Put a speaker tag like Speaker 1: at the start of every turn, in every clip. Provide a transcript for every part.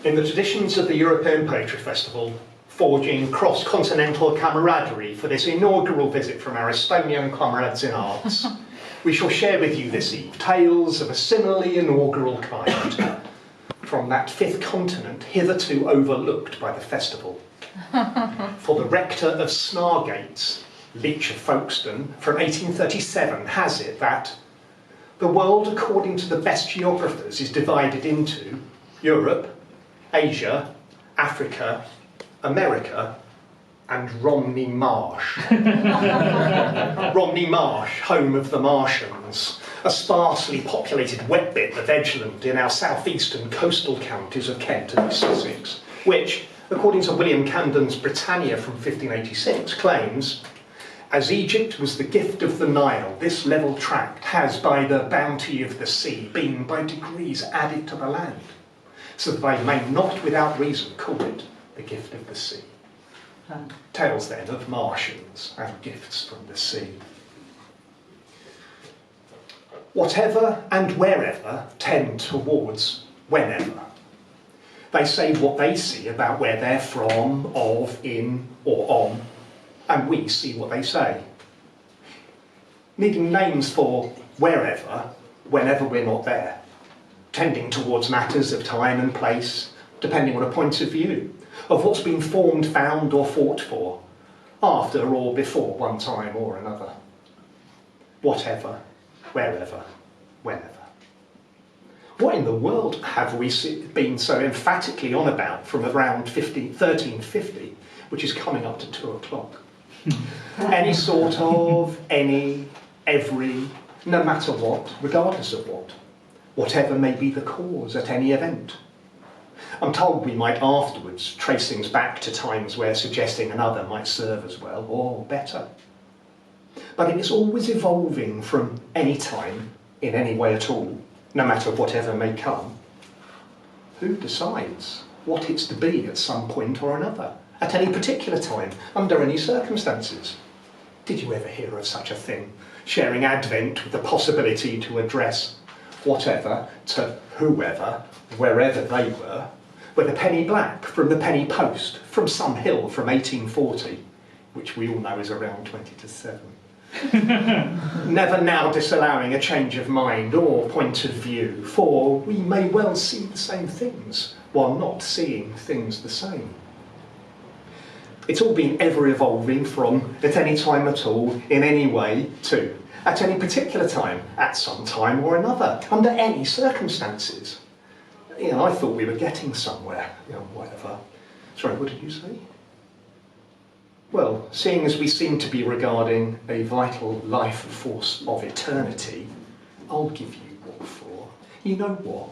Speaker 1: In the traditions of the European Poetry Festival, forging cross-continental camaraderie for this inaugural visit from our Estonian comrades in arts, we shall share with you this eve tales of a similarly inaugural kind from that fifth continent hitherto overlooked by the festival. For the rector of Snargates, Leech of Folkestone, from 1837 has it that the world, according to the best geographers, is divided into Europe, Asia, Africa, America, and Romney Marsh. Romney Marsh, home of the Martians, a sparsely populated wet bit of edgeland in our southeastern coastal counties of Kent and Sussex, which, according to William Camden's Britannia from 1586, claims, as Egypt was the gift of the Nile, this level tract has, by the bounty of the sea, been by degrees added to the land, so that I may not without reason call it the gift of the sea. Tales then of Martians and gifts from the sea. Whatever and wherever tend towards whenever. They say what they see about where they're from, of, in, or on, and we see what they say. Needing names for wherever, whenever we're not there. Tending towards matters of time and place, depending on a point of view, of what's been formed, found, or fought for, after or before one time or another. Whatever, wherever, whenever. What in the world have we been so emphatically on about from around 1350, which is coming up to 2 o'clock? Any sort of, any, every, no matter what, regardless of what. Whatever may be the cause at any event. I'm told we might afterwards trace things back to times where suggesting another might serve as well, or better. But it is always evolving from any time, in any way at all, no matter whatever may come. Who decides what it's to be at some point or another, at any particular time, under any circumstances? Did you ever hear of such a thing, sharing Advent with the possibility to address whatever to whoever, wherever they were, with a penny black from the penny post, from some hill from 1840, which we all know is around 20 to 7. Never now disallowing a change of mind or point of view, for we may well see the same things while not seeing things the same. It's all been ever evolving from at any time at all, in any way, to at any particular time, at some time or another, under any circumstances. I thought we were getting somewhere, whatever. Sorry, what did you say? Well, seeing as we seem to be regarding a vital life force of eternity, I'll give you what for. You know what?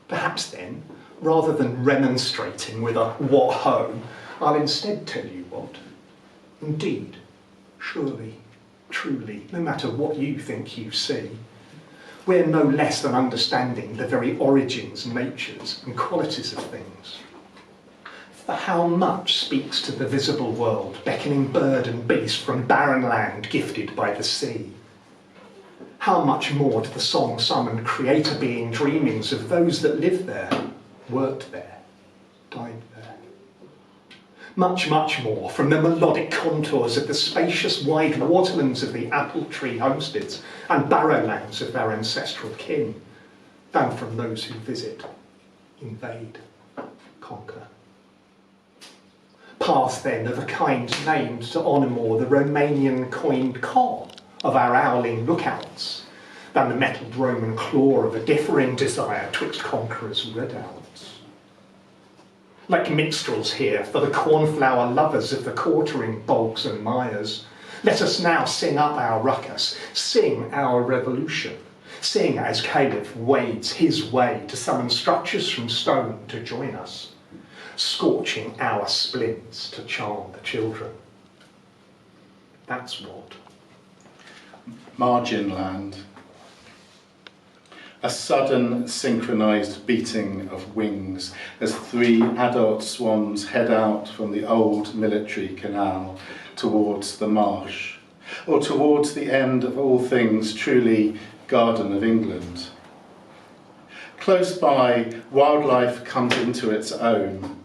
Speaker 1: Perhaps then, rather than remonstrating with a what ho, I'll instead tell you what. Indeed, surely, truly, no matter what you think you see, we're no less than understanding the very origins, natures, and qualities of things. For how much speaks to the visible world, beckoning bird and beast from barren land gifted by the sea? How much more to the song summoned creator being dreamings of those that lived there, worked there, died there? Much, much more from the melodic contours of the spacious wide waterlands of the apple tree homesteads and barrowlands of their ancestral kin, than from those who visit, invade, conquer. Path then of a kind named to honour more the Romanian coined call of our owling lookouts, than the metalled Roman claw of a differing desire twixt conquerors' redoubts. Like minstrels here, for the cornflower lovers of the quartering bogs and mires, let us now sing up our ruckus, sing our revolution, sing as Caliph wades his way to summon structures from stone to join us, scorching our splints to charm the children. That's what.
Speaker 2: Margin land. A sudden synchronised beating of wings as 3 adult swans head out from the old military canal towards the marsh, or towards the end of all things truly Garden of England. Close by, wildlife comes into its own.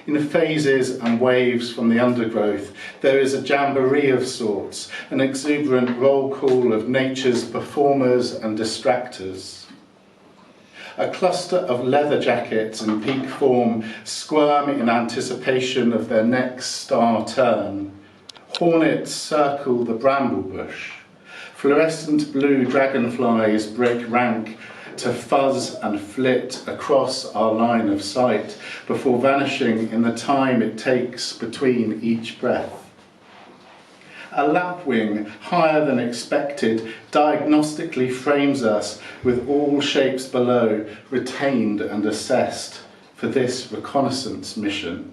Speaker 2: In phases and waves from the undergrowth, there is a jamboree of sorts, an exuberant roll call of nature's performers and distractors. A cluster of leather jackets in peak form squirm in anticipation of their next star turn. Hornets circle the bramble bush. Fluorescent blue dragonflies break rank to fuzz and flit across our line of sight before vanishing in the time it takes between each breath. A lapwing, higher than expected, diagnostically frames us with all shapes below retained and assessed for this reconnaissance mission.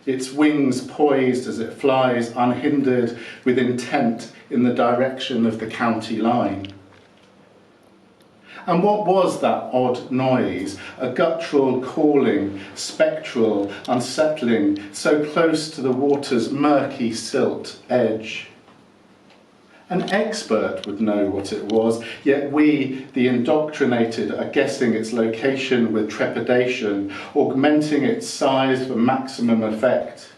Speaker 2: Its wings poised as it flies unhindered with intent in the direction of the county line. And what was that odd noise? A guttural calling, spectral, unsettling, so close to the water's murky silt edge. An expert would know what it was, yet we, the indoctrinated, are guessing its location with trepidation, augmenting its size for maximum effect.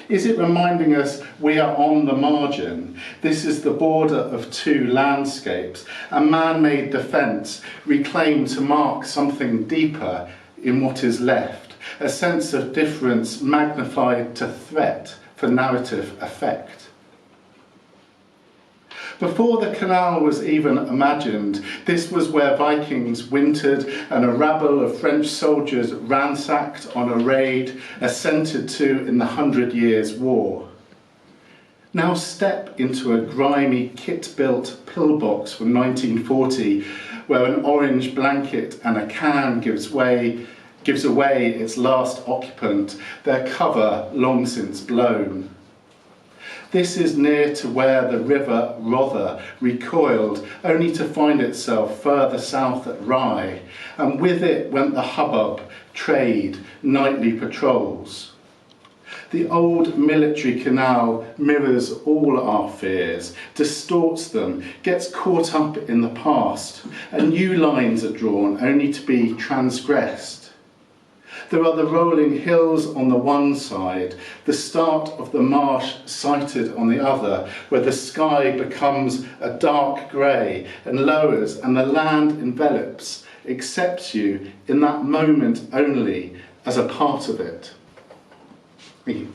Speaker 2: Is it reminding us we are on the margin? This is the border of two landscapes, a man-made defence reclaimed to mark something deeper in what is left, a sense of difference magnified to threat for narrative effect. Before the canal was even imagined, this was where Vikings wintered and a rabble of French soldiers ransacked on a raid assented to in the 100 Years' War. Now step into a grimy kit-built pillbox from 1940 where an orange blanket and a can gives away its last occupant, their cover long since blown. This is near to where the river Rother recoiled, only to find itself further south at Rye, and with it went the hubbub, trade, nightly patrols. The old military canal mirrors all our fears, distorts them, gets caught up in the past, and new lines are drawn only to be transgressed. There are the rolling hills on the one side, the start of the marsh sighted on the other, where the sky becomes a dark grey and lowers and the land envelops, accepts you in that moment only as a part of it. Thank you.